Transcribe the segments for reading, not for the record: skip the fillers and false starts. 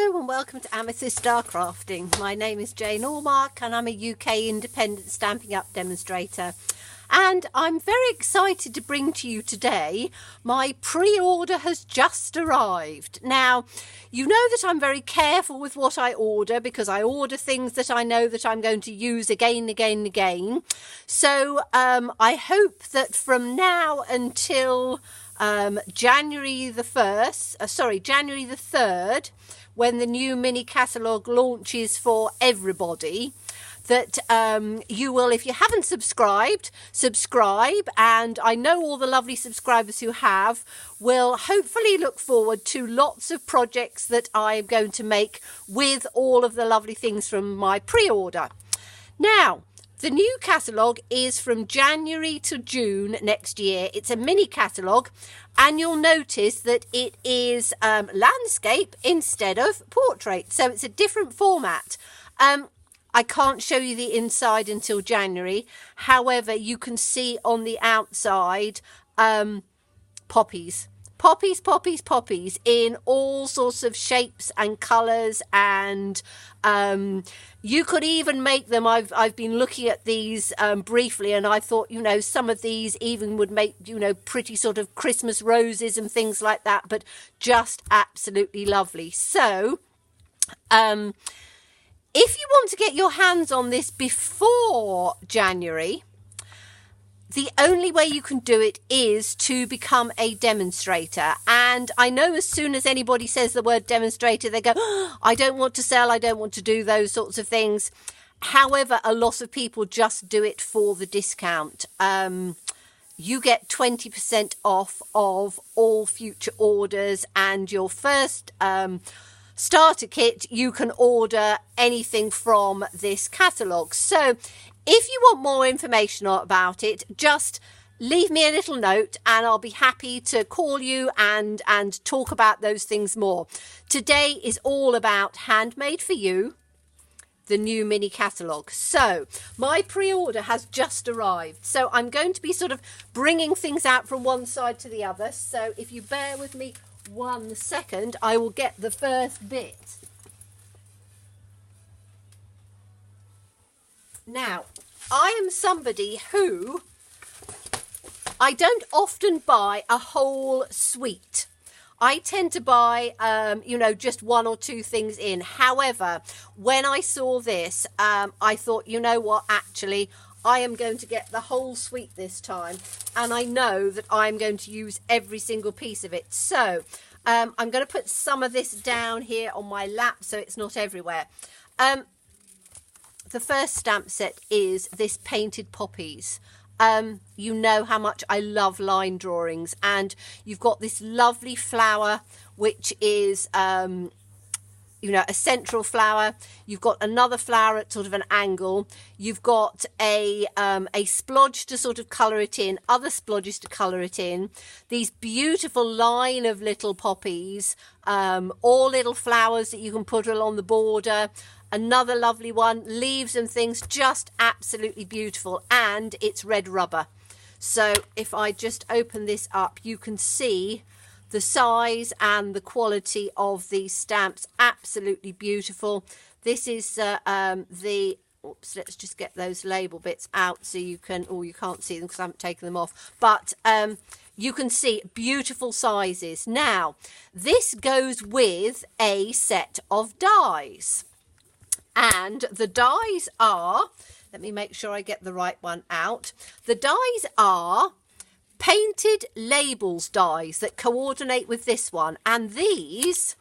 Hello and welcome to Amethyst Star Crafting. My name is Jane Allmark and I'm a UK independent Stampin' Up demonstrator. And I'm very excited to bring to you today my pre-order has just arrived. Now, you know that I'm very careful with what I order because I order things that I know that I'm going to use again and again and again. So I hope that from now until January the 3rd, when the new mini catalogue launches for everybody, that you will, if you haven't subscribe, and I know all the lovely subscribers who have, will hopefully look forward to lots of projects that I'm going to make with all of the lovely things from my pre-order. Now, the new catalogue is from January to June next year. It's a mini catalogue, and you'll notice that it is landscape instead of portrait. So it's a different format. I can't show you the inside until January. However, you can see on the outside poppies. Poppies in all sorts of shapes and colours, and you could even make them. I've been looking at these briefly, and I thought, you know, some of these even would make, you know, pretty sort of Christmas roses and things like that, but just absolutely lovely. So if you want to get your hands on this before January, the only way you can do it is to become a demonstrator. And I know as soon as anybody says the word demonstrator, they go, oh, I don't want to sell, I don't want to do those sorts of things. However, a lot of people just do it for the discount. You get 20% off of all future orders, and your first starter kit, you can order anything from this catalogue. So if you want more information about it, just leave me a little note and I'll be happy to call you and talk about those things more. Today is all about Handmade for You, the new mini catalogue. So my pre-order has just arrived. So I'm going to be sort of bringing things out from one side to the other. So if you bear with me 1 second, I will get the first bit. Now, I am somebody who, I don't often buy a whole suite. I tend to buy, you know, just 1 or 2 things in. However, when I saw this, I thought, you know what, actually, I am going to get the whole suite this time. And I know that I'm going to use every single piece of it. So I'm going to put some of this down here on my lap so it's not everywhere. The first stamp set is this Painted Poppies. You know how much I love line drawings, and you've got this lovely flower, which is, you know, a central flower. You've got another flower at sort of an angle. You've got a splodge to sort of colour it in, other splodges to colour it in. These beautiful line of little poppies, all little flowers that you can put along the border. Another lovely one, leaves and things, just absolutely beautiful, and it's red rubber. So if I just open this up, you can see the size and the quality of these stamps. Absolutely beautiful. This is oops, let's just get those label bits out so you can, oh, you can't see them because I haven't taken them off, but you can see beautiful sizes. Now, this goes with a set of dies. And the dies are, let me make sure I get the right one out. The dies are painted labels dies that coordinate with this one. And these,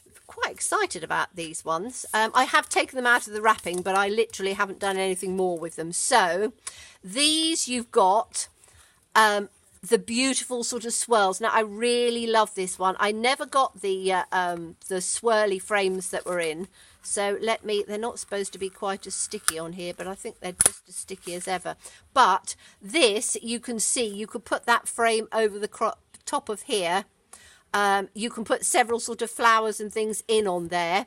I'm quite excited about these ones. I have taken them out of the wrapping, but I literally haven't done anything more with them. So these you've got the beautiful sort of swirls. Now I really love this one. I never got the swirly frames that were in. So they're not supposed to be quite as sticky on here, but I think they're just as sticky as ever. But this, you can see, you could put that frame over the top of here. You can put several sort of flowers and things in on there.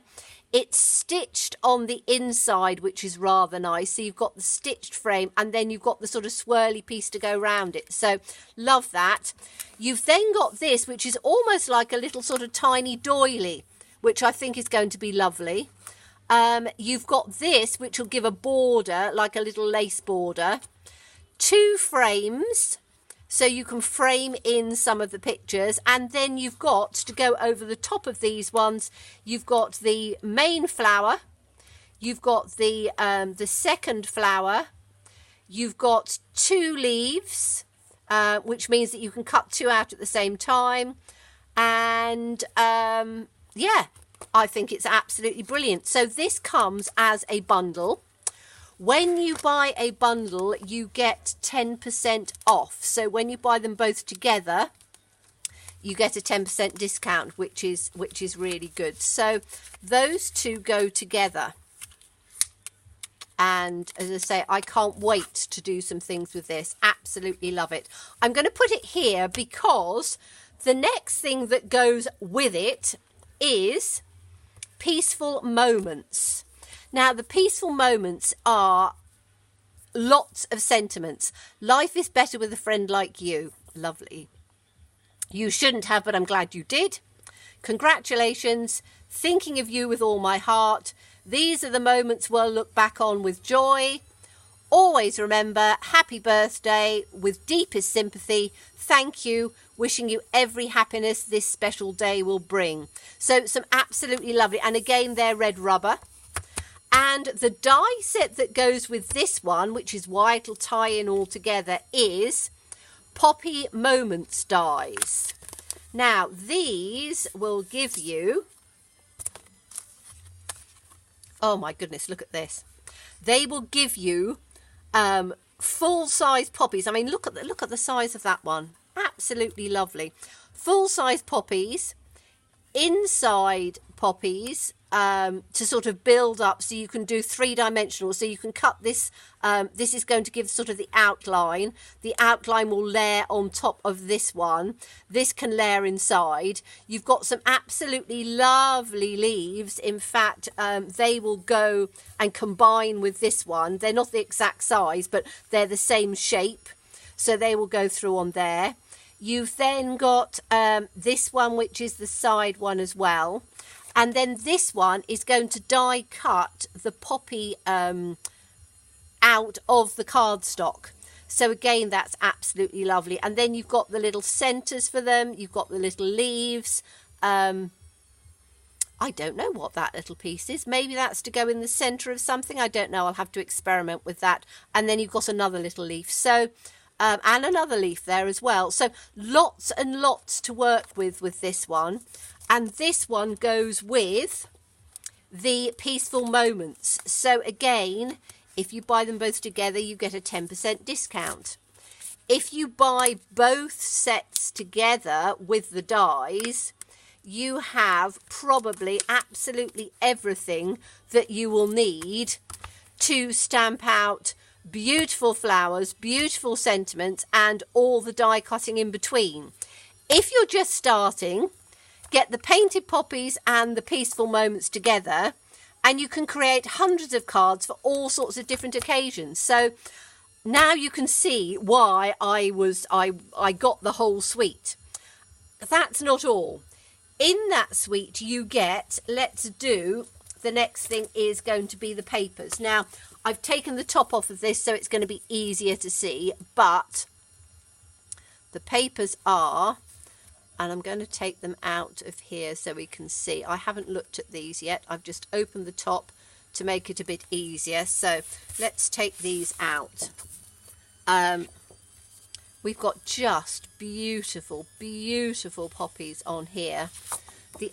It's stitched on the inside, which is rather nice. So you've got the stitched frame, and then you've got the sort of swirly piece to go around it. So love that. You've then got this, which is almost like a little sort of tiny doily, which I think is going to be lovely. You've got this, which will give a border, like a little lace border. 2 frames, so you can frame in some of the pictures. And then you've got, to go over the top of these ones, you've got the main flower. You've got the second flower. You've got 2 leaves, which means that you can cut 2 out at the same time. And yeah, I think it's absolutely brilliant. So this comes as a bundle. When you buy a bundle, you get 10% off. So when you buy them both together, you get a 10% discount, which is really good. So those 2 go together. And as I say, I can't wait to do some things with this. Absolutely love it. I'm going to put it here because the next thing that goes with it is Peaceful Moments. Now, the peaceful moments are lots of sentiments. Life is better with a friend like you. Lovely. You shouldn't have, but I'm glad you did. Congratulations. Thinking of you with all my heart. These are the moments we'll look back on with joy. Always remember, happy birthday with deepest sympathy. Thank you. Wishing you every happiness this special day will bring. So some absolutely lovely. And again, they're red rubber. And the die set that goes with this one, which is why it'll tie in all together, is Poppy Moments dies. Now, these will give you... Oh my goodness, look at this. They will give you full-size poppies. I mean, look at the size of that one. Absolutely lovely. Full-size poppies, inside poppies, to sort of build up, so you can do 3-dimensional. So you can cut this. This is going to give sort of the outline. The outline will layer on top of this one. This can layer inside. You've got some absolutely lovely leaves. In fact, they will go and combine with this one. They're not the exact size, but they're the same shape. So they will go through on there. You've then got this one, which is the side one as well. And then this one is going to die cut the poppy out of the cardstock. So again, that's absolutely lovely. And then you've got the little centres for them. You've got the little leaves. I don't know what that little piece is. Maybe that's to go in the centre of something. I don't know. I'll have to experiment with that. And then you've got another little leaf. So, and another leaf there as well. So lots and lots to work with this one. And this one goes with the Peaceful Moments. So again, if you buy them both together, you get a 10% discount. If you buy both sets together with the dies, you have probably absolutely everything that you will need to stamp out beautiful flowers, beautiful sentiments, and all the die cutting in between. If you're just starting, get the painted poppies and the Peaceful Moments together, and you can create hundreds of cards for all sorts of different occasions. So now you can see why I got the whole suite. That's not all. In that suite you get, let's do, the next thing is going to be the papers. Now, I've taken the top off of this so it's going to be easier to see, but the papers are... And I'm going to take them out of here so we can see. I haven't looked at these yet. I've just opened the top to make it a bit easier. So let's take these out. We've got just beautiful, beautiful poppies on here.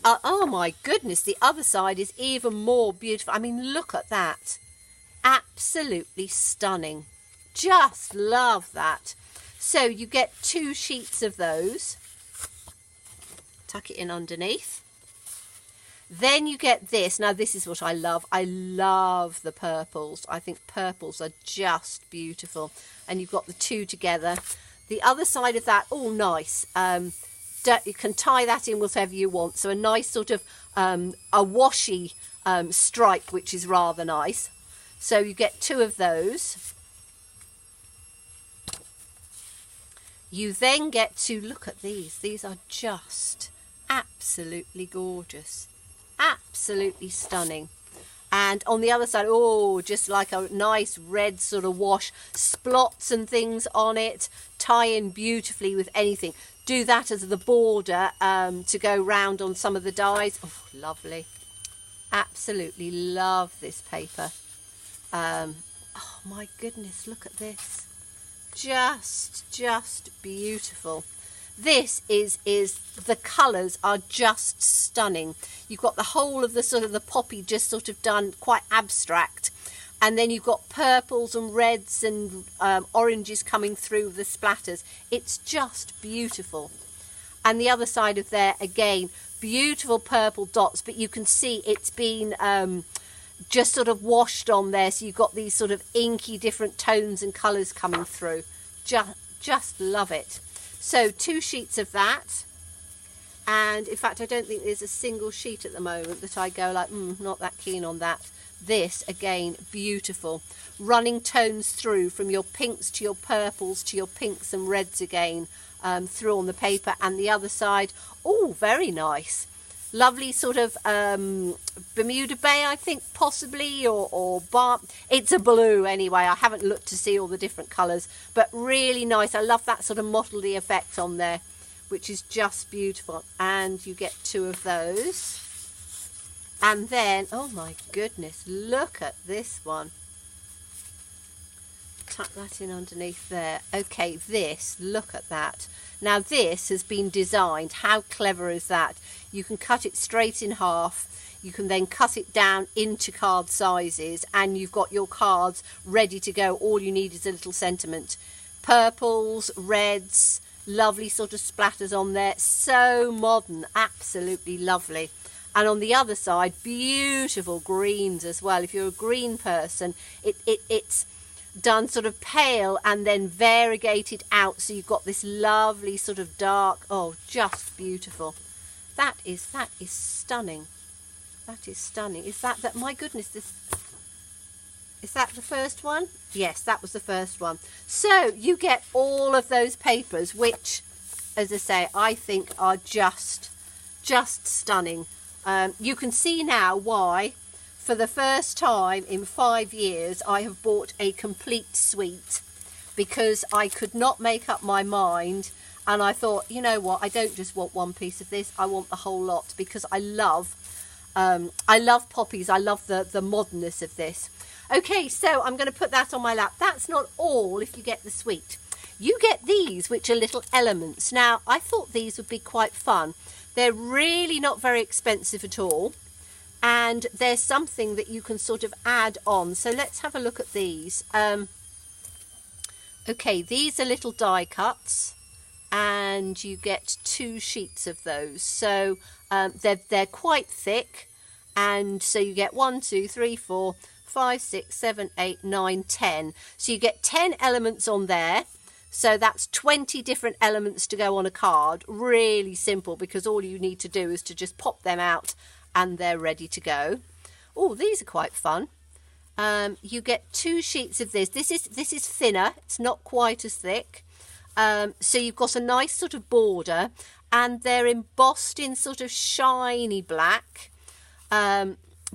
Oh my goodness, the other side is even more beautiful. I mean, look at that. Absolutely stunning. Just love that. So you get 2 sheets of those. Tuck it in underneath. Then you get this. Now this is what I love. I love the purples. I think purples are just beautiful. And you've got the 2 together. The other side of that, all nice. You can tie that in whatever you want. So a nice sort of a washy stripe, which is rather nice. So you get 2 of those. You then get to look at these. These are just absolutely gorgeous. Absolutely stunning. And on the other side, oh, just like a nice red sort of wash, splots and things on it, tie in beautifully with anything. Do that as the border to go round on some of the dies. Oh, lovely. Absolutely love this paper. Oh my goodness, look at this. Just beautiful. This is the colours are just stunning. You've got the whole of the sort of the poppy just sort of done quite abstract, and then you've got purples and reds and oranges coming through the splatters. It's just beautiful. And the other side of there again, beautiful purple dots, but you can see it's been just sort of washed on there, so you've got these sort of inky different tones and colours coming through. Just love it. So 2 sheets of that, and in fact I don't think there's a single sheet at the moment that I go like, not that keen on that. This again, beautiful, running tones through from your pinks to your purples to your pinks and reds again, through on the paper. And the other side, oh, very nice, lovely sort of Bermuda Bay, I think possibly, or bar. It's a blue anyway. I haven't looked to see all the different colours, but really nice. I love that sort of mottledy effect on there, which is just beautiful. And you get 2 of those. And then, oh my goodness, look at this one. Tuck that in underneath there. Okay, this, look at that. Now this has been designed. How clever is that? You can cut it straight in half. You can then cut it down into card sizes, and you've got your cards ready to go. All you need is a little sentiment. Purples, reds, lovely sort of splatters on there. So modern, absolutely lovely. And on the other side, beautiful greens as well. If you're a green person, it's done sort of pale and then variegated out, so you've got this lovely sort of dark. Oh, just beautiful. That is stunning. That is stunning. Is that my goodness, is that the first one? Yes, that was the first one. So you get all of those papers, which, as I say, I think are just stunning. You can see now why, for the first time in 5 years, I have bought a complete suite, because I could not make up my mind, and I thought, you know what, I don't just want one piece of this, I want the whole lot, because I love poppies. I love the modernness of this. Okay, so I'm going to put that on my lap. That's not all if you get the suite. You get these, which are little elements. Now, I thought these would be quite fun. They're really not very expensive at all, and there's something that you can sort of add on. So let's have a look at these. Okay, these are little die cuts, and you get 2 sheets of those. So they're quite thick, and so you get 1, 2, 3, 4, 5, 6, 7, 8, 9, 10. So you get 10 elements on there. So that's 20 different elements to go on a card. Really simple, because all you need to do is to just pop them out and they're ready to go. Oh, these are quite fun. You get 2 sheets of this. This is thinner. It's not quite as thick. So you've got a nice sort of border, and they're embossed in sort of shiny black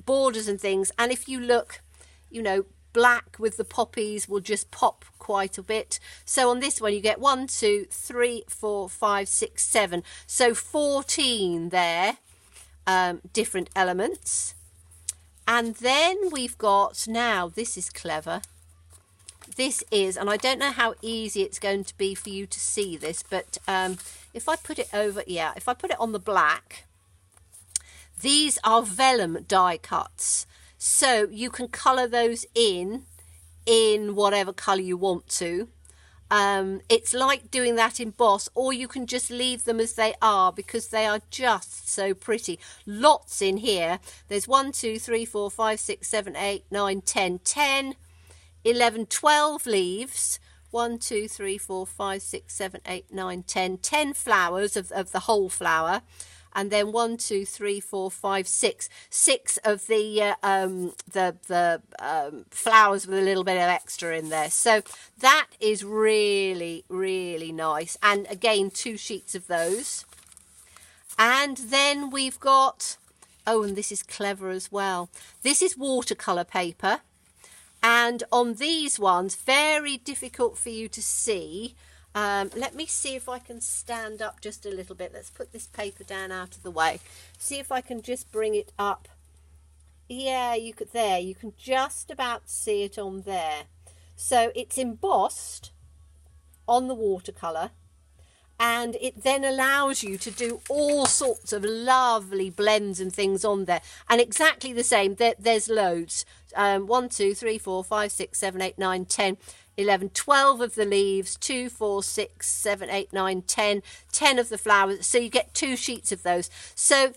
borders and things. And if you look, you know, black with the poppies will just pop quite a bit. So on this one you get 1, 2, 3, 4, 5, 6, 7. So 14 there, different elements. And then we've got, now this is clever. This is, and I don't know how easy it's going to be for you to see this, but if I put it over, yeah, if I put it on the black, these are vellum die cuts. So you can colour those in whatever colour you want to. It's like doing that in emboss, or you can just leave them as they are, because they are just so pretty. Lots in here. There's 1, 2, 3, 4, 5, 6, 7, 8, 9, 10, 10, 11, 12 leaves. 1, 2, 3, 4, 5, 6, 7, 8, 9, 10. 10 flowers of the whole flower. And then 1, 2, 3, 4, 5, 6. 6 of the flowers with a little bit of extra in there. So that is really, really nice. And again, 2 sheets of those. And then we've got Oh, and this is clever as well. This is watercolour paper. And on these ones, very difficult for you to see. Let me see if I can stand up just a little bit. Let's put this paper down out of the way. See if I can just bring it up. Yeah, you can just about see it on there. So it's embossed on the watercolour, and it then allows you to do all sorts of lovely blends and things on there. And exactly the same, there's loads. 1, 2, 3, 4, 5, 6, 7, 8, 9, 10, 11, 12 of the leaves, 2, 4, 6, 7, 8, 9, 10, 10 of the flowers. So you get 2 sheets of those. So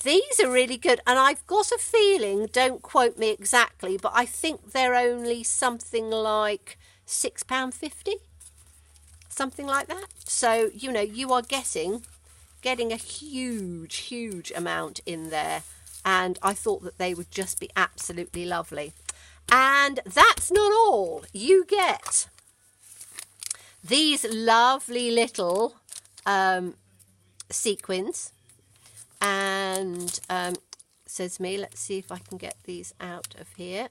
these are really good. And I've got a feeling, don't quote me exactly, but I think they're only something like £6.50. Something like that. So, you know, you are getting a huge amount in there. And I thought that they would just be absolutely lovely. And that's not all. You get these lovely little sequins. And says me, let's see if I can get these out of here.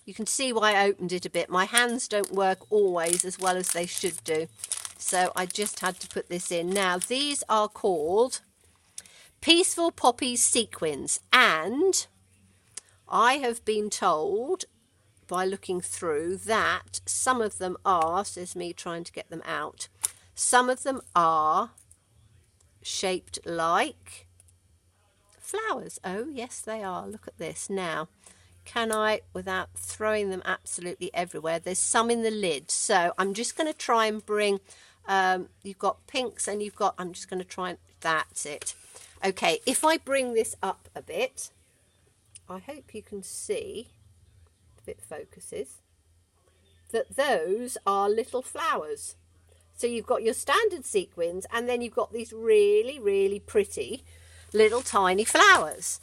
You can see why I opened it a bit. My hands don't work always as well as they should do. So I just had to put this in. Now, these are called Peaceful Poppies Sequins. And I have been told by looking through that some of them are, says me trying to get them out, some of them are shaped like flowers. Oh, yes, they are. Look at this now. Can I, without throwing them absolutely everywhere, there's some in the lid. So I'm just going to try and bring, you've got pinks and you've got, I'm just going to try and, that's it. Okay, if I bring this up a bit, I hope you can see, if it focuses, that those are little flowers. So you've got your standard sequins and then you've got these really pretty little tiny flowers.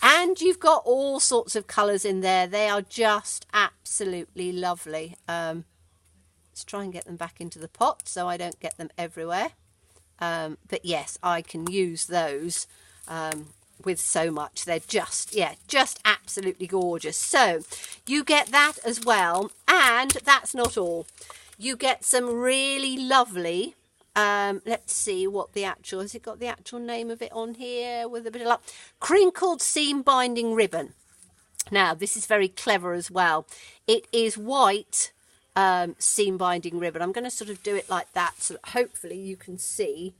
And you've got all sorts of colours in there. They are just absolutely lovely. Let's try and get them back into the pot so I don't get them everywhere. But yes, I can use those with so much. They're just, yeah, just absolutely gorgeous. So you get that as well. And that's not all. You get some really lovely... let's see what the actual, has it got the actual name of it on here with a bit of luck? Crinkled seam binding ribbon. Now, this is very clever as well. It is white seam binding ribbon. I'm going to sort of do it like that so that hopefully you can see.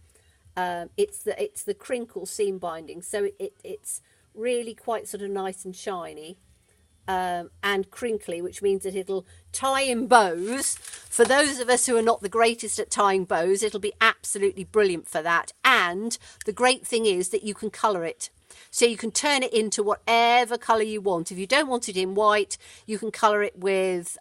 It's the crinkle seam binding. So it's really quite sort of nice and shiny. And crinkly, which means that it'll tie in bows. For those of us who are not the greatest at tying bows, it'll be absolutely brilliant for that. And the great thing is that you can colour it. So you can turn it into whatever colour you want. If you don't want it in white, you can colour it with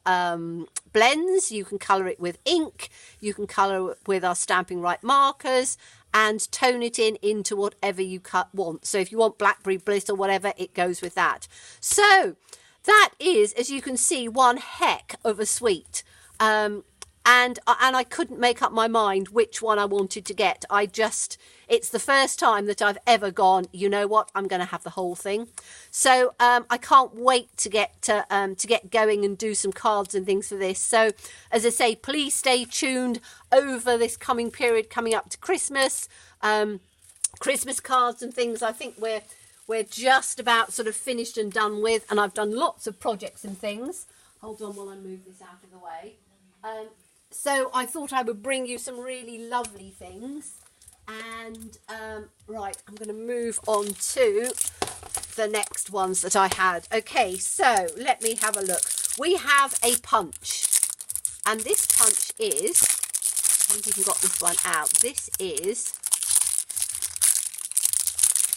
blends, you can colour it with ink, you can colour it with our Stampin' Right markers, and tone it into whatever you want. So if you want Blackberry Bliss or whatever, it goes with that. So that is, as you can see, one heck of a suite. And I couldn't make up my mind which one I wanted to get. It's the first time that I've ever gone, you know what, I'm going to have the whole thing. So I can't wait to get going and do some cards and things for this. So as I say, please stay tuned over this coming period coming up to Christmas. Christmas cards and things, I think we're just about sort of finished and done with, and I've done lots of projects and things. Hold on while I move this out of the way. So I thought I would bring you some really lovely things. And right, I'm going to move on to the next ones that I had. Okay, so let me have a look. We have a punch. And this punch is, I think you can got this one out. This is...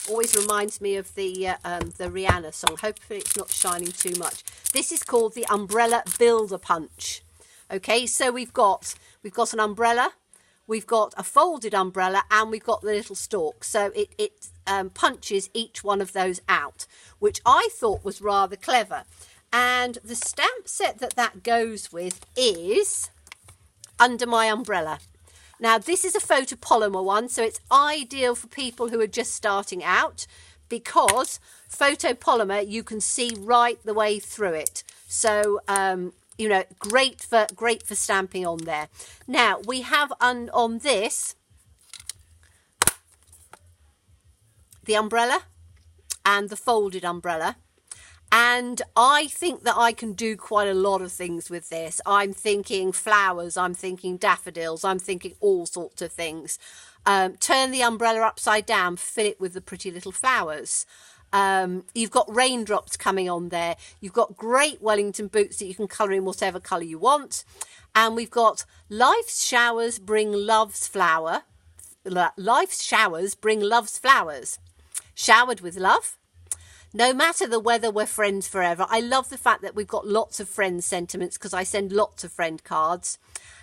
always reminds me of the Rihanna song. Hopefully it's not shining too much. This is called the Umbrella Builder Punch. Okay, so we've got an umbrella, we've got a folded umbrella, and we've got the little stalk. So it punches each one of those out, which I thought was rather clever. And the stamp set that goes with is Under My Umbrella. Now, this is a photopolymer one, so it's ideal for people who are just starting out because photopolymer, you can see right the way through it. So, you know, great for stamping on there. Now, we have on this, the umbrella and the folded umbrella. And I think that I can do quite a lot of things with this. I'm thinking flowers, I'm thinking daffodils, I'm thinking all sorts of things. Turn the umbrella upside down, fill it with the pretty little flowers. You've got raindrops coming on there. You've got great Wellington boots that you can colour in whatever colour you want. And we've got life's showers bring love's flower. Life's showers bring love's flowers. Showered with love. No matter the weather, we're friends forever. I love the fact that we've got lots of friend sentiments because I send lots of friend cards.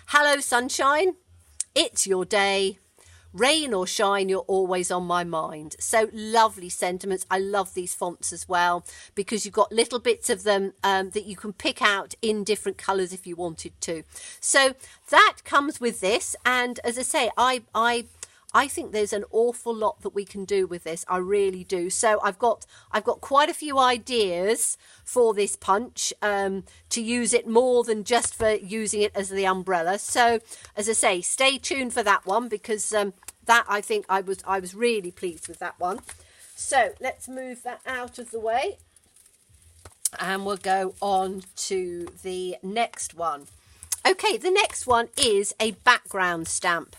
Hello, sunshine. It's your day. Rain or shine, you're always on my mind. So lovely sentiments. I love these fonts as well because you've got little bits of them that you can pick out in different colours if you wanted to. So that comes with this. And as I say, I think there's an awful lot that we can do with this. I really do. So I've got quite a few ideas for this punch to use it more than just for using it as the umbrella. So as I say, stay tuned for that one because that I think I was really pleased with that one. So let's move that out of the way and we'll go on to the next one. Okay, the next one is a background stamp.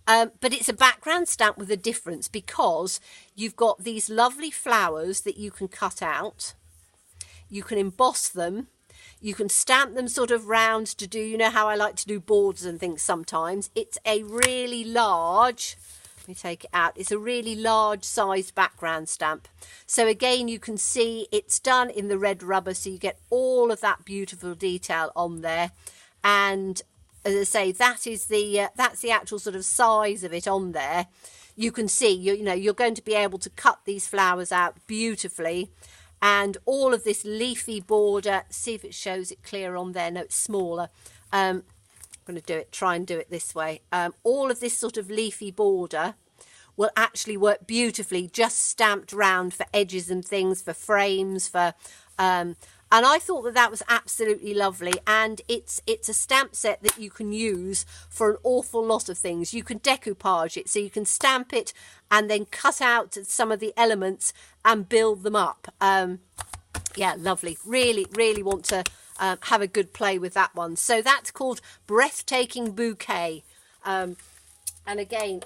But it's a background stamp with a difference because you've got these lovely flowers that you can cut out. You can emboss them. You can stamp them sort of round to do, you know how I like to do borders and things sometimes. It's a really large, let me take it out. It's a really large sized background stamp. So again, you can see it's done in the red rubber. So you get all of that beautiful detail on there. And as I say, that is that's the actual sort of size of it on there. You can see, you know, you're going to be able to cut these flowers out beautifully. And all of this leafy border, see if it shows it clear on there. No, it's smaller. I'm going to try and do it this way. All of this sort of leafy border will actually work beautifully, just stamped round for edges and things, for frames, for... and I thought that was absolutely lovely. And it's a stamp set that you can use for an awful lot of things. You can decoupage it, so you can stamp it and then cut out some of the elements and build them up. Yeah, lovely. Really, really want to have a good play with that one. So that's called Breathtaking Bouquet. And again,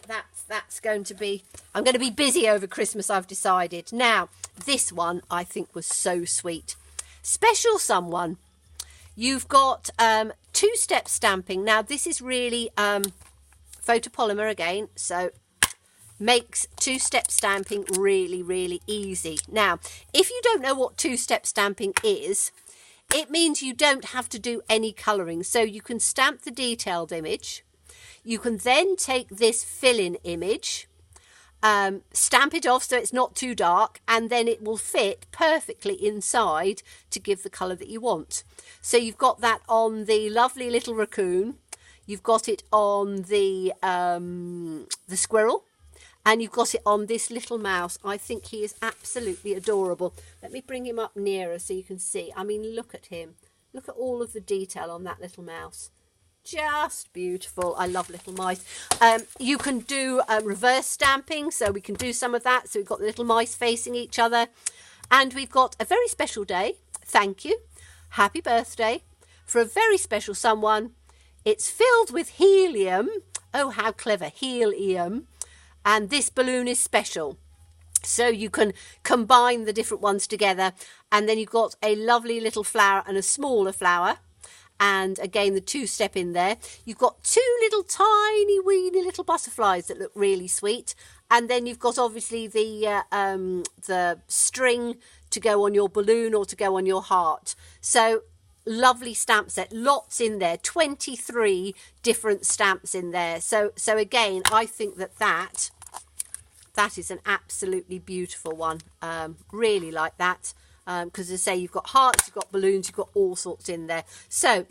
that's going to be... I'm going to be busy over Christmas, I've decided. Now, this one I think was so sweet. Special someone. You've got two-step stamping. Now this is really photopolymer again, so makes two-step stamping really, really easy. Now if you don't know what two-step stamping is, it means you don't have to do any colouring. So you can stamp the detailed image, you can then take this fill-in image, stamp it off so it's not too dark, and then it will fit perfectly inside to give the colour that you want. So you've got that on the lovely little raccoon, you've got it on the squirrel, and you've got it on this little mouse. I think he is absolutely adorable. Let me bring him up nearer so you can see. I mean, look at him. Look at all of the detail on that little mouse. Just beautiful. I love little mice. You can do reverse stamping, so we can do some of that. So we've got the little mice facing each other, and we've got a very special day. Thank you, happy birthday, for a very special someone. It's filled with helium. Oh, how clever, helium. And this balloon is special, so you can combine the different ones together, and then you've got a lovely little flower and a smaller flower. And again, the two-step in there. You've got two little tiny weeny little butterflies that look really sweet. And then you've got obviously the string to go on your balloon or to go on your heart. So lovely stamp set, lots in there, 23 different stamps in there. So again, I think that is an absolutely beautiful one. Really like that. Because as I say, you've got hearts, you've got balloons, you've got all sorts in there. So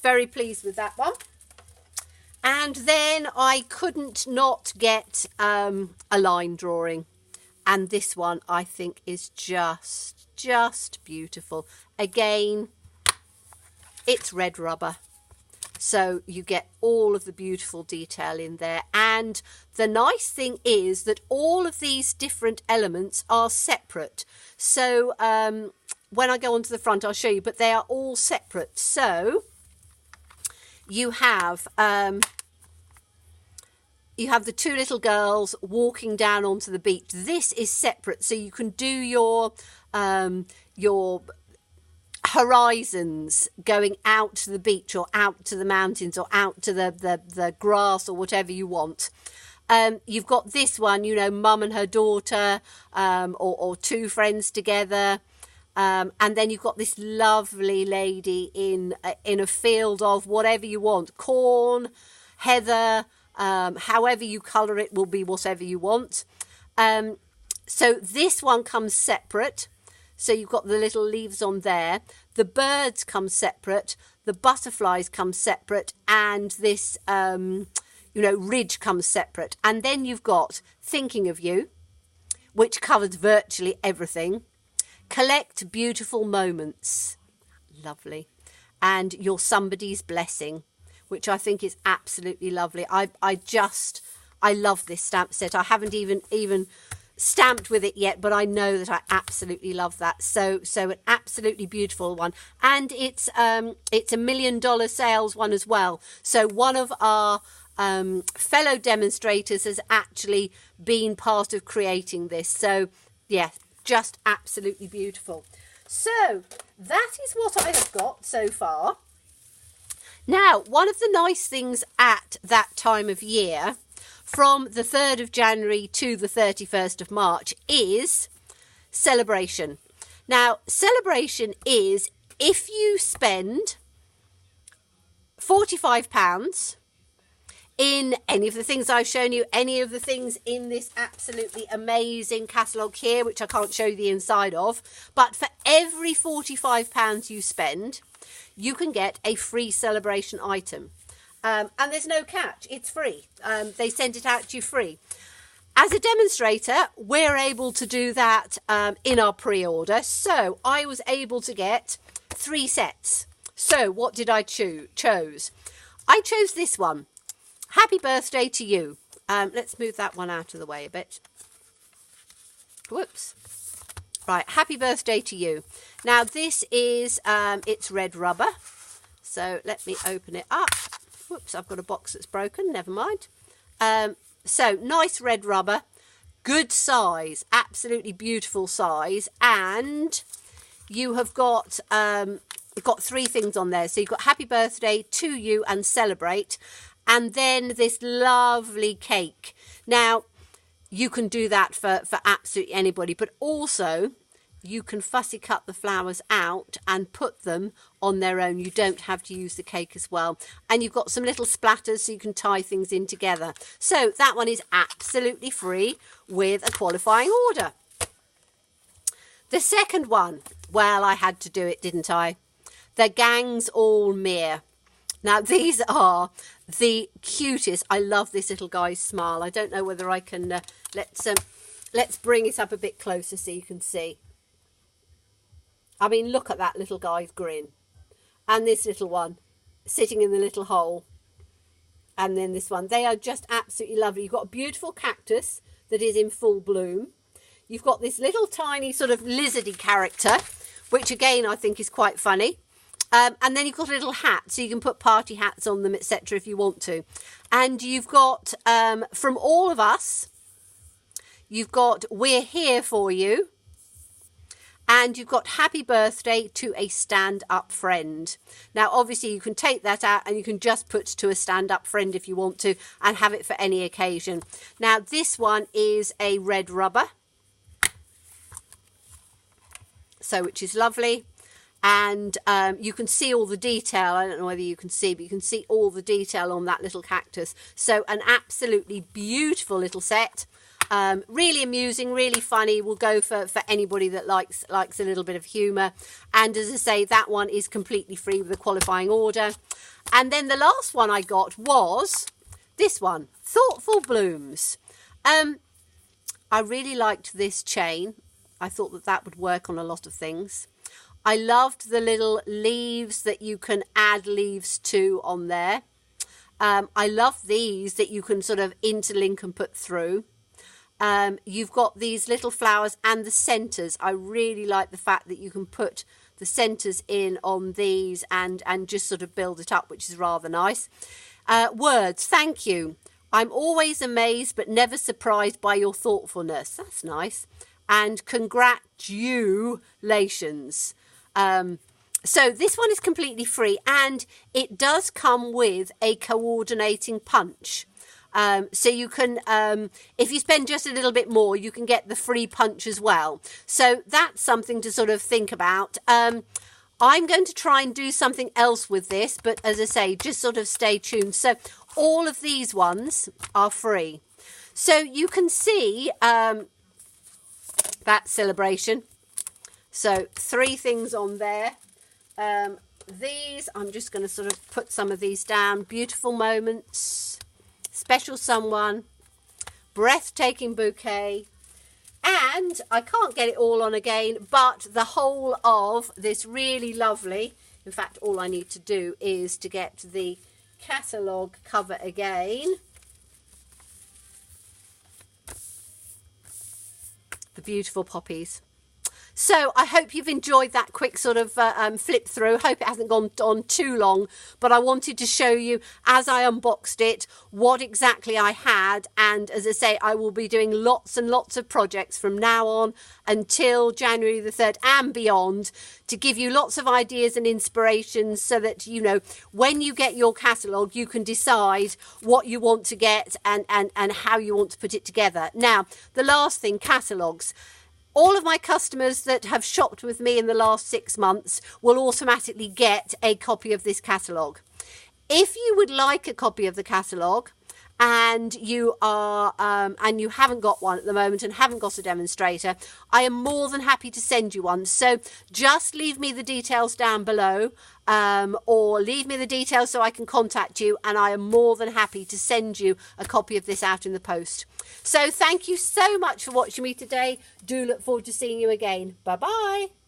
very pleased with that one. And then I couldn't not get a line drawing. And this one I think is just beautiful. Again, it's red rubber, so you get all of the beautiful detail in there. And the nice thing is that all of these different elements are separate. So when I go onto the front, I'll show you, but they are all separate. So you have the two little girls walking down onto the beach. This is separate, so you can do your horizons going out to the beach or out to the mountains or out to the grass or whatever you want. You've got this one, you know, mum and her daughter, or two friends together. And then you've got this lovely lady in a field of whatever you want, corn, heather, however you colour it will be whatever you want. So this one comes separate. So you've got the little leaves on there. The birds come separate. The butterflies come separate. And this, ridge comes separate. And then you've got Thinking of You, which covers virtually everything. Collect Beautiful Moments. Lovely. And Your Somebody's Blessing, which I think is absolutely lovely. I love this stamp set. I haven't even stamped with it yet, but I know that I absolutely love that. So an absolutely beautiful one. And it's a $1 million sales one as well. So one of our fellow demonstrators has actually been part of creating this. So yeah, just absolutely beautiful. So that is what I have got so far. Now, one of the nice things at that time of year, from the 3rd of January to the 31st of March, is Celebration. Now, Celebration is if you spend £45 in any of the things I've shown you, any of the things in this absolutely amazing catalogue here, which I can't show you the inside of, but for every £45 you spend, you can get a free Celebration item. And there's no catch, it's free. They send it out to you free. As a demonstrator, we're able to do that in our pre-order. So I was able to get 3 sets. So what did I chose? I chose this one. Happy Birthday to You. Let's move that one out of the way a bit. Whoops. Right, Happy Birthday to You. Now this is, it's red rubber. So let me open it up. Whoops, I've got a box that's broken, never mind. So nice red rubber, good size, absolutely beautiful size. And you have got, you've got 3 things on there. So you've got Happy Birthday to You and Celebrate. And then this lovely cake. Now, you can do that for absolutely anybody, but also you can fussy cut the flowers out and put them on their own. You don't have to use the cake as well. And you've got some little splatters so you can tie things in together. So that one is absolutely free with a qualifying order. The second one, well, I had to do it, didn't I? The Gangs All Mere. Now, these are the cutest. I love this little guy's smile. I don't know whether I can, let's bring it up a bit closer so you can see. I mean, look at that little guy's grin. And this little one sitting in the little hole. And then this one. They are just absolutely lovely. You've got a beautiful cactus that is in full bloom. You've got this little tiny sort of lizardy character, which again I think is quite funny. And then you've got a little hat, so you can put party hats on them, etc. if you want to. And you've got, from all of us, you've got We're Here For You. And you've got Happy Birthday to a Stand-Up Friend. Now, obviously, you can take that out and you can just put to a stand-up friend if you want to and have it for any occasion. Now, this one is a red rubber. So, which is lovely. And you can see all the detail. I don't know whether you can see, but you can see all the detail on that little cactus. So, an absolutely beautiful little set. Really amusing, really funny. Will go for anybody that likes a little bit of humour. And as I say, that one is completely free with a qualifying order. And then the last one I got was this one, Thoughtful Blooms. I really liked this chain. I thought that that would work on a lot of things. I loved the little leaves that you can add leaves to on there. I love these that you can sort of interlink and put through. You've got these little flowers and the centres. I really like the fact that you can put the centres in on these and just sort of build it up, which is rather nice. Words, thank you. I'm always amazed but never surprised by your thoughtfulness. That's nice. And congratulations. So this one is completely free, and it does come with a coordinating punch. So you can, if you spend just a little bit more, you can get the free punch as well. So that's something to sort of think about. I'm going to try and do something else with this, but as I say, just sort of stay tuned. So all of these ones are free. So you can see that celebration. So 3 things on there. These, I'm just going to sort of put some of these down. Beautiful moments, special someone, breathtaking bouquet, and I can't get it all on again, but the whole of this really lovely, in fact, all I need to do is to get the catalogue cover again. The beautiful poppies. So I hope you've enjoyed that quick sort of flip through. Hope it hasn't gone on too long, but I wanted to show you as I unboxed it what exactly I had. And as I say, I will be doing lots and lots of projects from now on until January the 3rd and beyond to give you lots of ideas and inspirations so that, you know, when you get your catalogue, you can decide what you want to get and how you want to put it together. Now, the last thing, catalogues. All of my customers that have shopped with me in the last 6 months will automatically get a copy of this catalogue. If you would like a copy of the catalogue and you are and you haven't got one at the moment and haven't got a demonstrator, I am more than happy to send you one. So just leave me the details down below, or leave me the details so I can contact you, and I am more than happy to send you a copy of this out in the post. So thank you so much for watching me today. Do look forward to seeing you again. Bye bye.